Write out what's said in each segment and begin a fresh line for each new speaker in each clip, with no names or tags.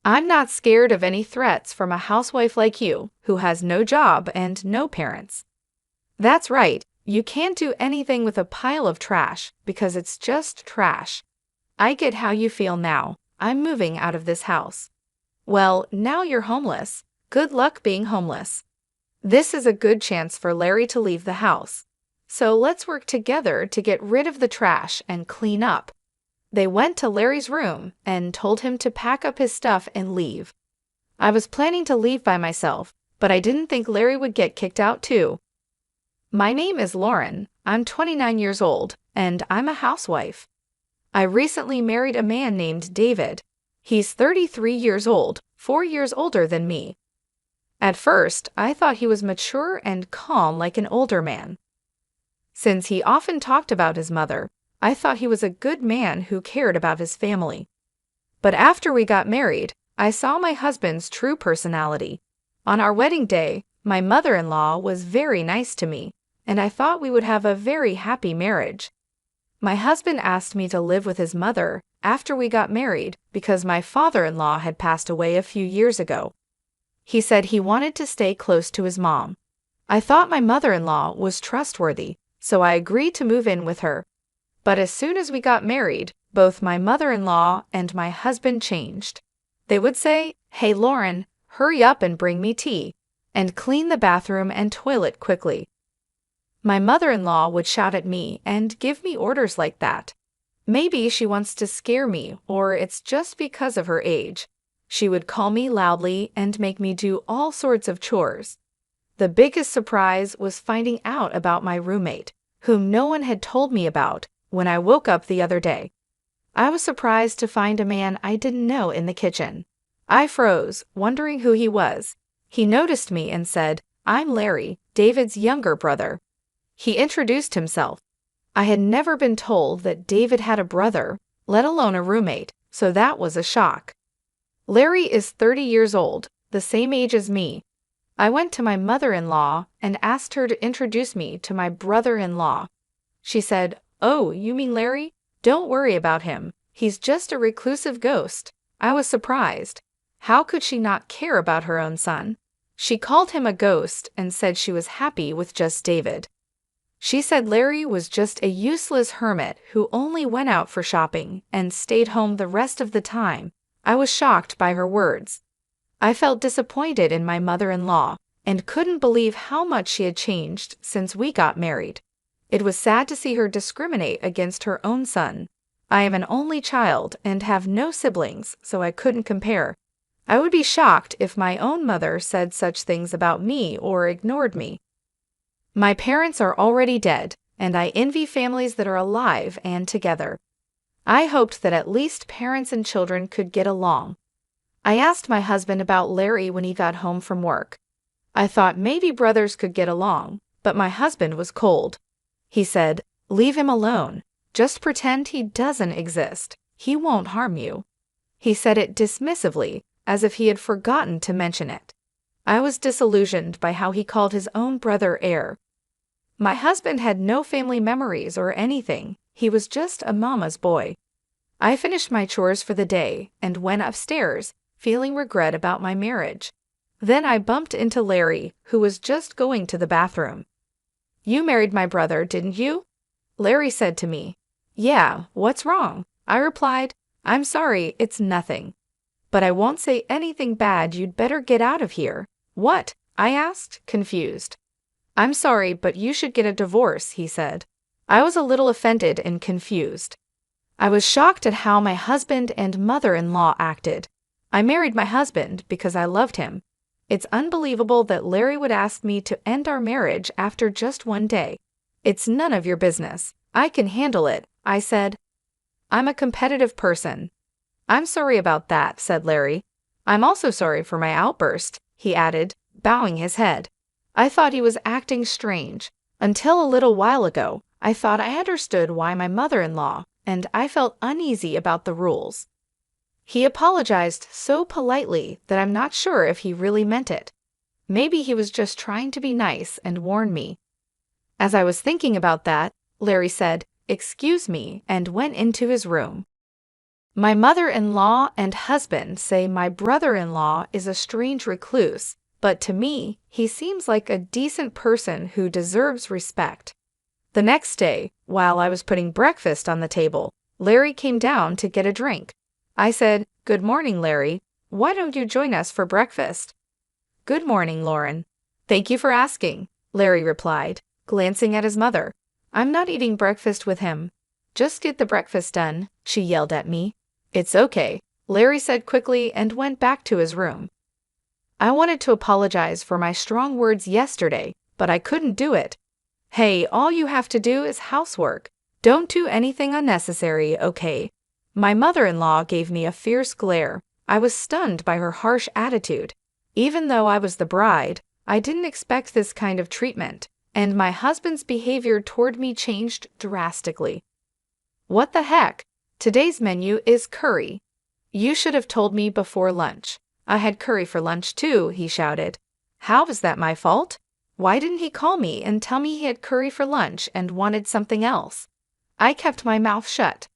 I'm not scared of any threats from a housewife like you, who has no job and no parents. That's right, you can't do anything with a pile of trash because it's just trash. I get how you feel now. I'm moving out of this house. Well, now you're homeless. Good luck being homeless. This is a good chance for Larry to leave the house. So let's work together to get rid of the trash and clean up. They went to Larry's room and told him to pack up his stuff and leave. I was planning to leave by myself, but I didn't think Larry would get kicked out too. My name is Lauren. I'm 29 years old, and I'm a housewife. I recently married a man named David. He's 33 years old, 4 years older than me. At first, I thought he was mature and calm like an older man. Since he often talked about his mother, I thought he was a good man who cared about his family. But after we got married, I saw my husband's true personality. On our wedding day, my mother-in-law was very nice to me, and I thought we would have a very happy marriage. My husband asked me to live with his mother after we got married because my father-in-law had passed away a few years ago. He said he wanted to stay close to his mom. I thought my mother-in-law was trustworthy, so I agreed to move in with her. But as soon as we got married, both my mother-in-law and my husband changed. They would say, "Hey Lauren, hurry up and bring me tea," and clean the bathroom and toilet quickly. My mother-in-law would shout at me and give me orders like that. Maybe she wants to scare me, or it's just because of her age. She would call me loudly and make me do all sorts of chores. The biggest surprise was finding out about my roommate, whom no one had told me about, when I woke up the other day. I was surprised to find a man I didn't know in the kitchen. I froze, wondering who he was. He noticed me and said, "I'm Larry, David's younger brother." He introduced himself. I had never been told that David had a brother, let alone a roommate, so that was a shock. Larry is 30 years old, the same age as me. I went to my mother-in-law and asked her to introduce me to my brother-in-law. She said, "Oh, you mean Larry? Don't worry about him. He's just a reclusive ghost." I was surprised. How could she not care about her own son? She called him a ghost and said she was happy with just David. She said Larry was just a useless hermit who only went out for shopping and stayed home the rest of the time. I was shocked by her words. I felt disappointed in my mother-in-law and couldn't believe how much she had changed since we got married. It was sad to see her discriminate against her own son. I am an only child and have no siblings, so I couldn't compare. I would be shocked if my own mother said such things about me or ignored me. My parents are already dead, and I envy families that are alive and together. I hoped that at least parents and children could get along. I asked my husband about Larry when he got home from work. I thought maybe brothers could get along, but my husband was cold. He said, "Leave him alone. Just pretend he doesn't exist. He won't harm you." He said it dismissively, as if he had forgotten to mention it. I was disillusioned by how he called his own brother heir. My husband had no family memories or anything. He was just a mama's boy. I finished my chores for the day and went upstairs, feeling regret about my marriage. Then I bumped into Larry, who was just going to the bathroom. "You married my brother, didn't you?" Larry said to me. "Yeah, what's wrong?" I replied, "I'm sorry, it's nothing. But I won't say anything bad. You'd better get out of here." "What?" I asked, confused. "I'm sorry, but you should get a divorce," he said. I was a little offended and confused. I was shocked at how my husband and mother-in-law acted. I married my husband because I loved him. It's unbelievable that Larry would ask me to end our marriage after just one day. "It's none of your business. I can handle it," I said. "I'm a competitive person." "I'm sorry about that," said Larry. "I'm also sorry for my outburst," he added, bowing his head. I thought he was acting strange. Until a little while ago, I thought I understood why my mother-in-law, and I felt uneasy about the rules. He apologized so politely that I'm not sure if he really meant it. Maybe he was just trying to be nice and warn me. As I was thinking about that, Larry said, "Excuse me," and went into his room. My mother-in-law and husband say my brother-in-law is a strange recluse, but to me, he seems like a decent person who deserves respect. The next day, while I was putting breakfast on the table, Larry came down to get a drink. I said, "Good morning, Larry. Why don't you join us for breakfast?" "Good morning, Lauren. Thank you for asking," Larry replied, glancing at his mother. "I'm not eating breakfast with him." "Just get the breakfast done," she yelled at me. "It's okay," Larry said quickly and went back to his room. I wanted to apologize for my strong words yesterday, but I couldn't do it. Hey, all you have to do is housework. Don't do anything unnecessary, okay? My mother-in-law gave me a fierce glare. I was stunned by her harsh attitude. Even though I was the bride, I didn't expect this kind of treatment, and my husband's behavior toward me changed drastically. "What the heck? Today's menu is curry. You should have told me before lunch. I had curry for lunch too," he shouted. "How is that my fault? Why didn't he call me and tell me he had curry for lunch and wanted something else?" I kept my mouth shut.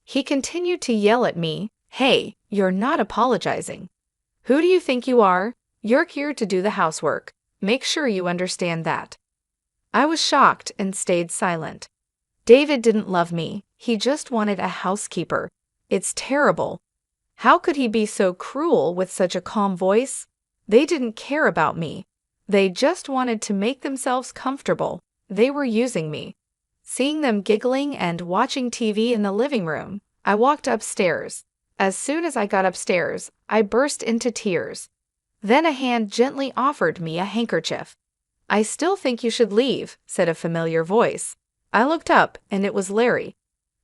He continued to yell at me, "Hey, you're not apologizing. Who do you think you are? You're here to do the housework. Make sure you understand that." I was shocked and stayed silent. David didn't love me. He just wanted a housekeeper. It's terrible. How could he be so cruel with such a calm voice? They didn't care about me. They just wanted to make themselves comfortable. They were using me. Seeing them giggling and watching TV in the living room, I walked upstairs. As soon as I got upstairs, I burst into tears. Then a hand gently offered me a handkerchief. "I still think you should leave," said a familiar voice. I looked up, and it was Larry.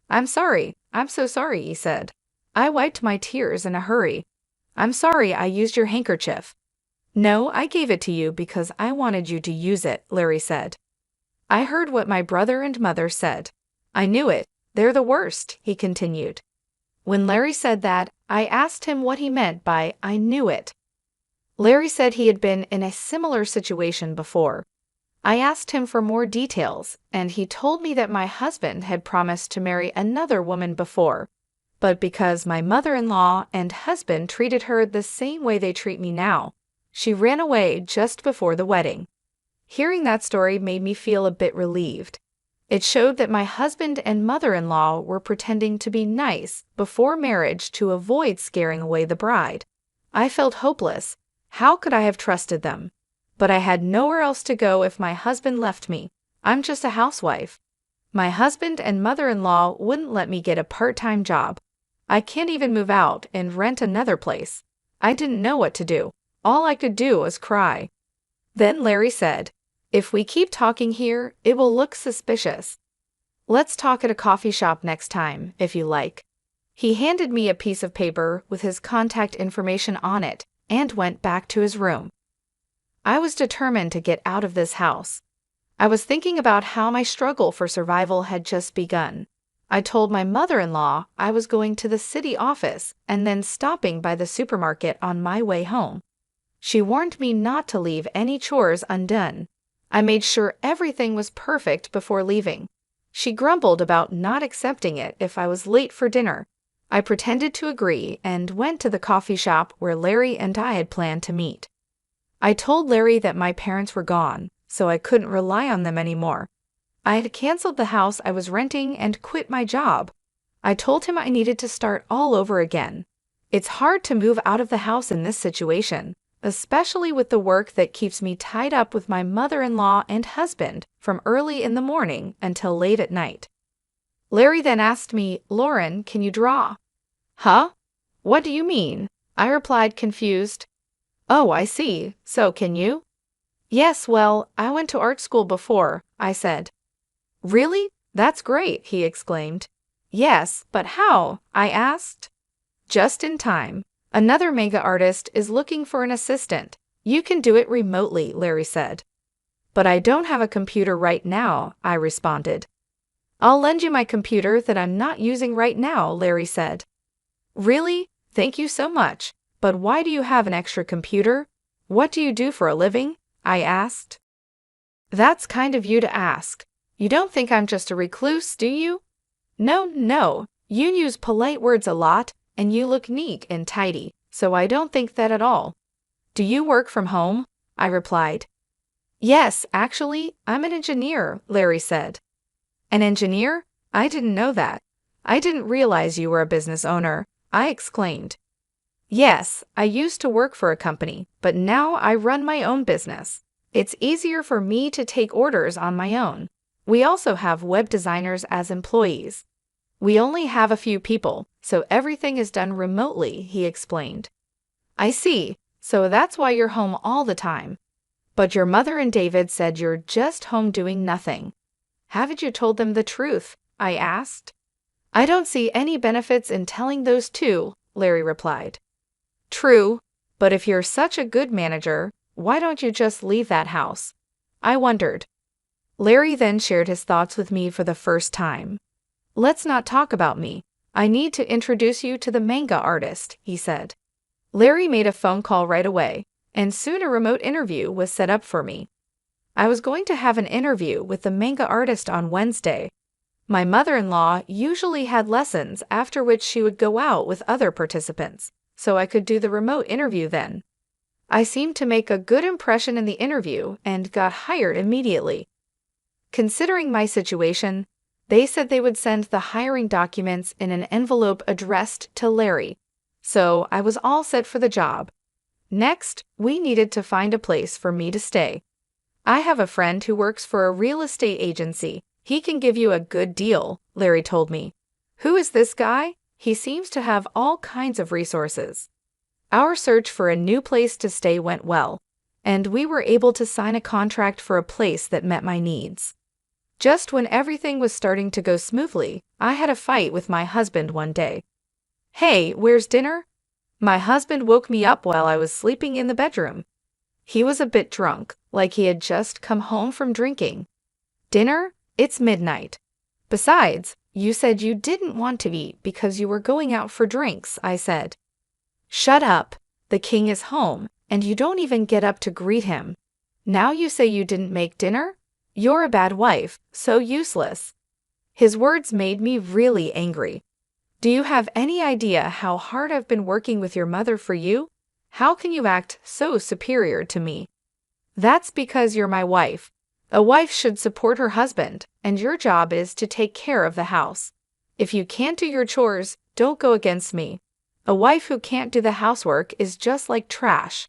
"I'm sorry. I'm so sorry," he said. I wiped my tears in a hurry. "I'm sorry I used your handkerchief." "No, I gave it to you because I wanted you to use it," Larry said. I heard what my brother and mother said. "I knew it. They're the worst," he continued. When Larry said that, I asked him what he meant by "I knew it." Larry said he had been in a similar situation before. I asked him for more details, and he told me that my husband had promised to marry another woman before, but because my mother-in-law and husband treated her the same way they treat me now, she ran away just before the wedding. Hearing that story made me feel a bit relieved. It showed that my husband and mother-in-law were pretending to be nice before marriage to avoid scaring away the bride. I felt hopeless. How could I have trusted them? But I had nowhere else to go if my husband left me. I'm just a housewife. My husband and mother-in-law wouldn't let me get a part-time job. I can't even move out and rent another place. I didn't know what to do. All I could do was cry. Then Larry said, "If we keep talking here, it will look suspicious. Let's talk at a coffee shop next time, if you like." He handed me a piece of paper with his contact information on it and went back to his room. I was determined to get out of this house. I was thinking about how my struggle for survival had just begun. I told my mother-in-law I was going to the city office and then stopping by the supermarket on my way home. She warned me not to leave any chores undone. I made sure everything was perfect before leaving. She grumbled about not accepting it if I was late for dinner. I pretended to agree and went to the coffee shop where Larry and I had planned to meet. I told Larry that my parents were gone, so I couldn't rely on them anymore. I had canceled the house I was renting and quit my job. I told him I needed to start all over again. It's hard to move out of the house in this situation, especially with the work that keeps me tied up with my mother-in-law and husband from early in the morning until late at night. Larry then asked me, "Lauren, can you draw?" "Huh? What do you mean?" I replied, confused. "Oh, I see. So can you?" "Yes, well, I went to art school before," I said. "Really? That's great," he exclaimed. "Yes, but how?" I asked. "Just in time. Another mega artist is looking for an assistant. You can do it remotely," Larry said. "But I don't have a computer right now," I responded. "I'll lend you my computer that I'm not using right now," Larry said. "Really? Thank you so much. But why do you have an extra computer? What do you do for a living?" I asked. "That's kind of you to ask. You don't think I'm just a recluse, do you?" No, you use polite words a lot. and you look neat and tidy, so I don't think that at all. Do you work from home? I replied. Yes, actually, I'm an engineer, Larry said. An engineer? I didn't know that. I didn't realize you were a business owner, I exclaimed. Yes, I used to work for a company, but now I run my own business. It's easier for me to take orders on my own. We also have web designers as employees. We only have a few people, so everything is done remotely, he explained. I see, so that's why you're home all the time. But your mother and David said you're just home doing nothing. Haven't you told them the truth? I asked. I don't see any benefits in telling those two, Larry replied. True, but if you're such a good manager, why don't you just leave that house? I wondered. Larry then shared his thoughts with me for the first time. Let's not talk about me. I need to introduce you to the manga artist, he said. Larry made a phone call right away, and soon a remote interview was set up for me. I was going to have an interview with the manga artist on Wednesday. My mother-in-law usually had lessons after which she would go out with other participants, so I could do the remote interview then. I seemed to make a good impression in the interview and got hired immediately. Considering my situation, they said they would send the hiring documents in an envelope addressed to Larry, so I was all set for the job. Next, we needed to find a place for me to stay. I have a friend who works for a real estate agency. He can give you a good deal, Larry told me. Who is this guy? He seems to have all kinds of resources. Our search for a new place to stay went well, and we were able to sign a contract for a place that met my needs. Just when everything was starting to go smoothly, I had a fight with my husband one day. Hey, where's dinner? My husband woke me up while I was sleeping in the bedroom. He was a bit drunk, like he had just come home from drinking. Dinner? It's midnight. Besides, you said you didn't want to eat because you were going out for drinks, I said. Shut up. The king is home, and you don't even get up to greet him. Now you say you didn't make dinner? You're a bad wife, so useless. His words made me really angry. Do you have any idea how hard I've been working with your mother for you? How can you act so superior to me? That's because you're my wife. A wife should support her husband, and your job is to take care of the house. If you can't do your chores, don't go against me. A wife who can't do the housework is just like trash.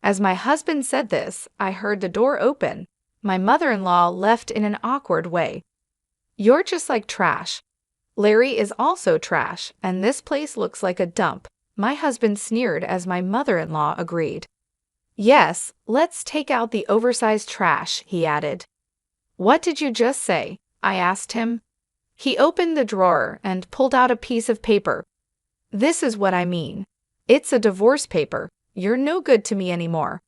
As my husband said this, I heard the door open. My mother-in-law left in an awkward way. You're just like trash. Larry is also trash, and this place looks like a dump, my husband sneered as my mother-in-law agreed. Yes, let's take out the oversized trash, he added. What did you just say? I asked him. He opened the drawer and pulled out a piece of paper. This is what I mean. It's a divorce paper. You're no good to me anymore.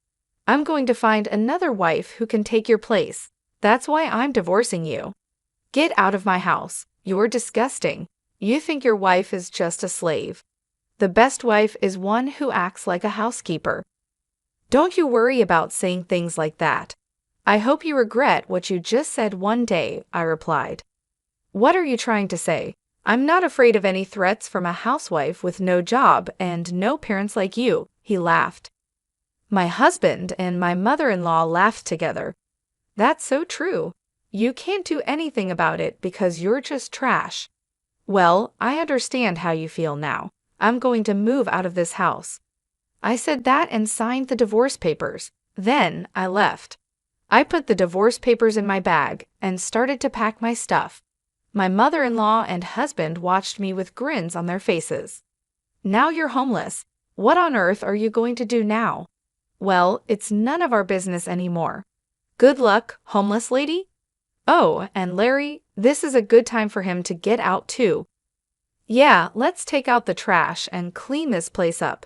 I'm going to find another wife who can take your place. That's why I'm divorcing you. Get out of my house. You're disgusting. You think your wife is just a slave. The best wife is one who acts like a housekeeper. Don't you worry about saying things like that. I hope you regret what you just said one day, I replied. What are you trying to say? I'm not afraid of any threats from a housewife with no job and no parents like you, he laughed. My husband and my mother-in-law laughed together. That's so true. You can't do anything about it because you're just trash. Well, I understand how you feel now. I'm going to move out of this house. I said that and signed the divorce papers. Then I left. I put the divorce papers in my bag and started to pack my stuff. My mother-in-law and husband watched me with grins on their faces. Now you're homeless. What on earth are you going to do now? Well, it's none of our business anymore. Good luck, homeless lady. Oh, and Larry, this is a good time for him to get out too. Yeah, let's take out the trash and clean this place up.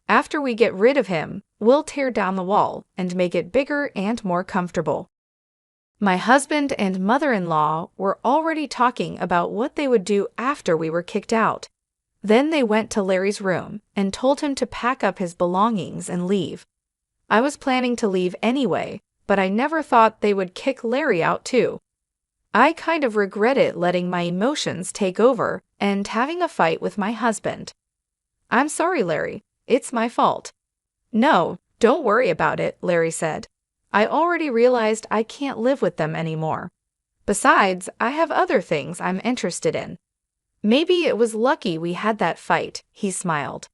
After we get rid of him, we'll tear down the wall and make it bigger and more comfortable. My husband and mother-in-law were already talking about what they would do after we were kicked out. Then they went to Larry's room and told him to pack up his belongings and leave. I was planning to leave anyway, but I never thought they would kick Larry out too. I kind of regretted letting my emotions take over and having a fight with my husband. I'm sorry, Larry. It's my fault. No, don't worry about it, Larry said. I already realized I can't live with them anymore. Besides, I have other things I'm interested in. Maybe it was lucky we had that fight, he smiled.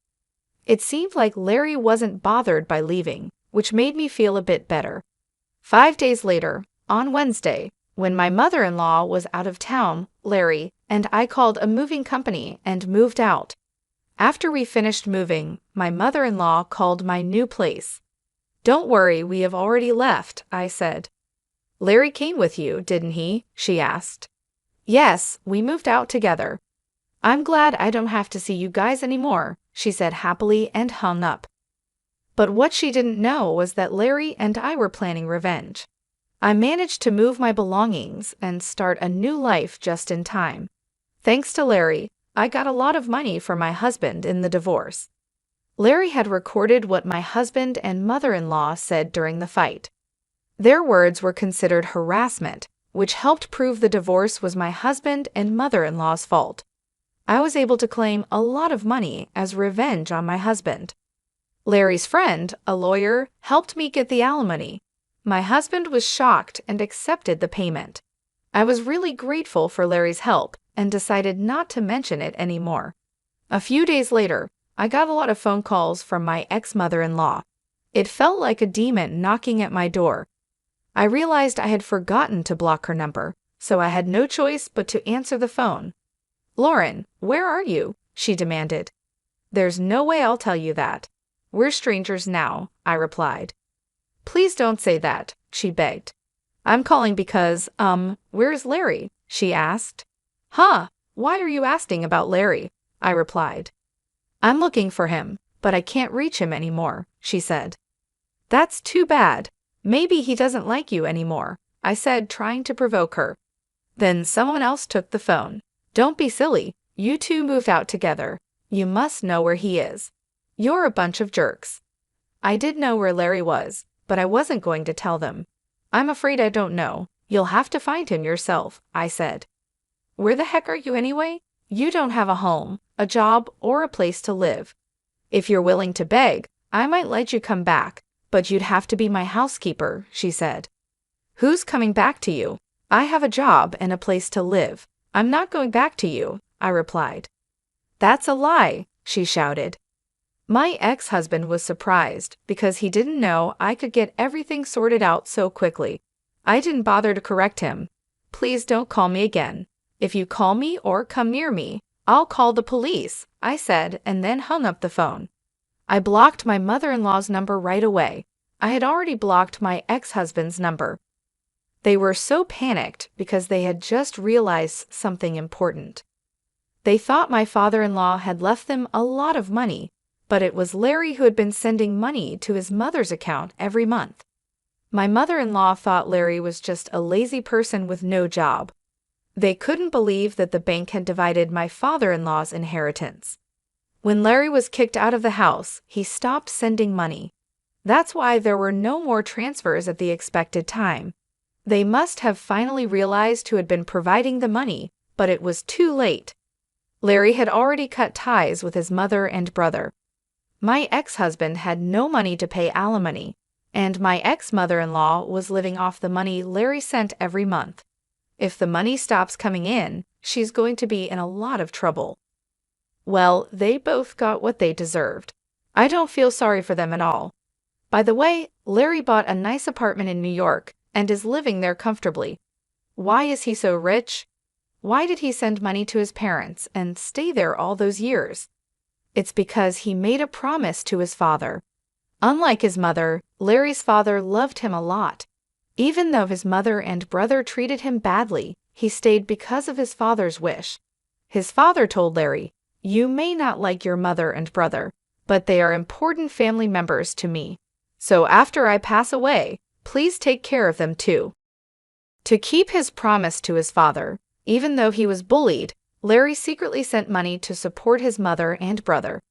It seemed like Larry wasn't bothered by leaving, which made me feel a bit better. 5 days later, on Wednesday, when my mother-in-law was out of town, Larry and I called a moving company and moved out. After we finished moving, my mother-in-law called my new place. Don't worry, we have already left, I said. Larry came with you, didn't he? She asked. Yes, we moved out together. I'm glad I don't have to see you guys anymore, she said happily and hung up. But what she didn't know was that Larry and I were planning revenge. I managed to move my belongings and start a new life just in time. Thanks to Larry, I got a lot of money for my husband in the divorce. Larry had recorded what my husband and mother-in-law said during the fight. Their words were considered harassment, which helped prove the divorce was my husband and mother-in-law's fault. I was able to claim a lot of money as revenge on my husband. Larry's friend, a lawyer, helped me get the alimony. My husband was shocked and accepted the payment. I was really grateful for Larry's help and decided not to mention it anymore. A few days later, I got a lot of phone calls from my ex-mother-in-law. It felt like a demon knocking at my door. I realized I had forgotten to block her number, so I had no choice but to answer the phone. Lauren, where are you? She demanded. There's no way I'll tell you that. We're strangers now, I replied. Please don't say that, she begged. I'm calling because, where's Larry? She asked. Huh, why are you asking about Larry? I replied. I'm looking for him, but I can't reach him anymore, she said. That's too bad. Maybe he doesn't like you anymore, I said, trying to provoke her. Then someone else took the phone. Don't be silly. You two moved out together. You must know where he is. You're a bunch of jerks. I did know where Larry was, but I wasn't going to tell them. I'm afraid I don't know. You'll have to find him yourself, I said. Where the heck are you anyway? You don't have a home, a job, or a place to live. If you're willing to beg, I might let you come back, but you'd have to be my housekeeper, she said. Who's coming back to you? I have a job and a place to live. I'm not going back to you, I replied. That's a lie, she shouted. My ex-husband was surprised because he didn't know I could get everything sorted out so quickly. I didn't bother to correct him. Please don't call me again. If you call me or come near me, I'll call the police, I said, and then hung up the phone. I blocked my mother-in-law's number right away. I had already blocked my ex-husband's number. They were so panicked because they had just realized something important. They thought my father-in-law had left them a lot of money, but it was Larry who had been sending money to his mother's account every month. My mother-in-law thought Larry was just a lazy person with no job. They couldn't believe that the bank had divided my father-in-law's inheritance. When Larry was kicked out of the house, he stopped sending money. That's why there were no more transfers at the expected time. They must have finally realized who had been providing the money, but it was too late. Larry had already cut ties with his mother and brother. My ex-husband had no money to pay alimony, and my ex-mother-in-law was living off the money Larry sent every month. If the money stops coming in, she's going to be in a lot of trouble. Well, they both got what they deserved. I don't feel sorry for them at all. By the way, Larry bought a nice apartment in New York and is living there comfortably. Why is he so rich? Why did he send money to his parents and stay there all those years? It's because he made a promise to his father. Unlike his mother, Larry's father loved him a lot. Even though his mother and brother treated him badly, he stayed because of his father's wish. His father told Larry, "You may not like your mother and brother, but they are important family members to me. So after I pass away, please take care of them too." To keep his promise to his father, even though he was bullied, Larry secretly sent money to support his mother and brother.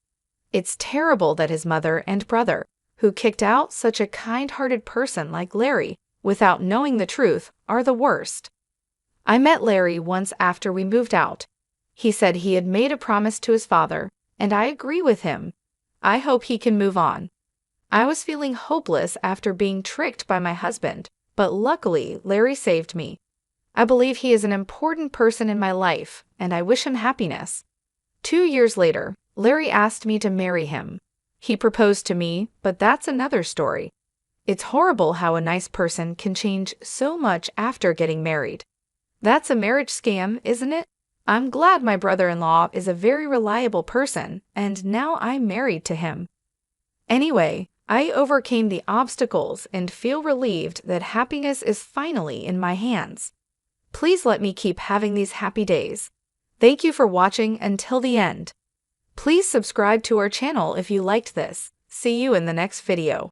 It's terrible that his mother and brother, who kicked out such a kind-hearted person like Larry without knowing the truth, are the worst. I met Larry once after we moved out. He said he had made a promise to his father, And I agree with him. I hope he can move on. I was feeling hopeless after being tricked by my husband, but luckily Larry saved me. I believe he is an important person in my life, and I wish him happiness. 2 years later, Larry asked me to marry him. He proposed to me, but that's another story. It's horrible how a nice person can change so much after getting married. That's a marriage scam, isn't it? I'm glad my brother-in-law is a very reliable person, and now I'm married to him. Anyway, I overcame the obstacles and feel relieved that happiness is finally in my hands. Please let me keep having these happy days. Thank you for watching until the end. Please subscribe to our channel if you liked this. See you in the next video.